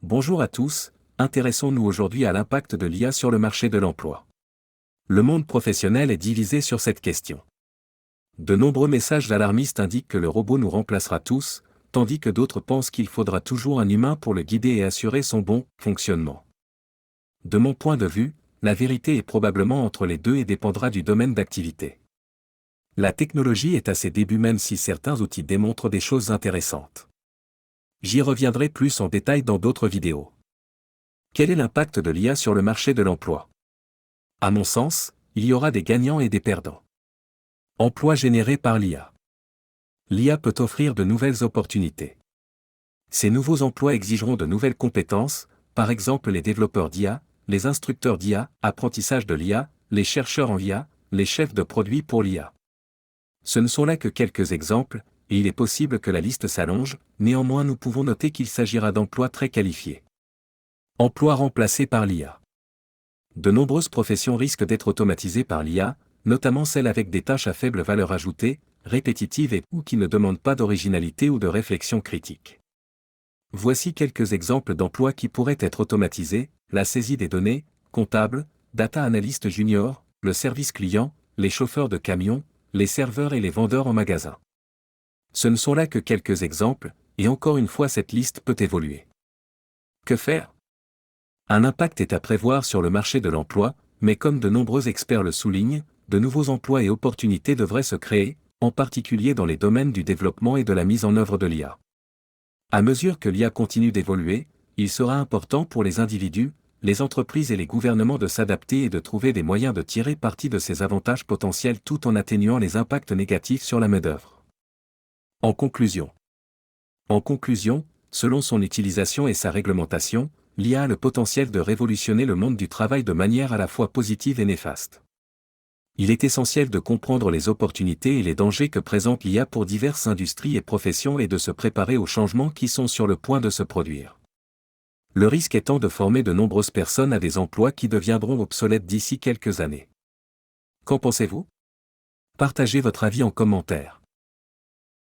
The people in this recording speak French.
Bonjour à tous, intéressons-nous aujourd'hui à l'impact de l'IA sur le marché de l'emploi. Le monde professionnel est divisé sur cette question. De nombreux messages alarmistes indiquent que le robot nous remplacera tous, tandis que d'autres pensent qu'il faudra toujours un humain pour le guider et assurer son bon fonctionnement. De mon point de vue, la vérité est probablement entre les deux et dépendra du domaine d'activité. La technologie est à ses débuts même si certains outils démontrent des choses intéressantes. J'y reviendrai plus en détail dans d'autres vidéos. Quel est l'impact de l'IA sur le marché de l'emploi? À mon sens, il y aura des gagnants et des perdants. Emplois générés par l'IA. L'IA peut offrir de nouvelles opportunités. Ces nouveaux emplois exigeront de nouvelles compétences, par exemple les développeurs d'IA, les instructeurs d'IA, apprentissage de l'IA, les chercheurs en IA, les chefs de produits pour l'IA. Ce ne sont là que quelques exemples, et il est possible que la liste s'allonge, néanmoins nous pouvons noter qu'il s'agira d'emplois très qualifiés. Emplois remplacés par l'IA. De nombreuses professions risquent d'être automatisées par l'IA, notamment celles avec des tâches à faible valeur ajoutée, répétitives et ou qui ne demandent pas d'originalité ou de réflexion critique. Voici quelques exemples d'emplois qui pourraient être automatisés: la saisie des données, comptable, data analyst junior, le service client, les chauffeurs de camions, les serveurs et les vendeurs en magasin. Ce ne sont là que quelques exemples, et encore une fois cette liste peut évoluer. Que faire? Un impact est à prévoir sur le marché de l'emploi, mais comme de nombreux experts le soulignent, de nouveaux emplois et opportunités devraient se créer, en particulier dans les domaines du développement et de la mise en œuvre de l'IA. À mesure que l'IA continue d'évoluer, il sera important pour les individus, les entreprises et les gouvernements de s'adapter et de trouver des moyens de tirer parti de ces avantages potentiels tout en atténuant les impacts négatifs sur la main-d'œuvre. En conclusion, selon son utilisation et sa réglementation, l'IA a le potentiel de révolutionner le monde du travail de manière à la fois positive et néfaste. Il est essentiel de comprendre les opportunités et les dangers que présente l'IA pour diverses industries et professions et de se préparer aux changements qui sont sur le point de se produire. Le risque étant de former de nombreuses personnes à des emplois qui deviendront obsolètes d'ici quelques années. Qu'en pensez-vous? Partagez votre avis en commentaire.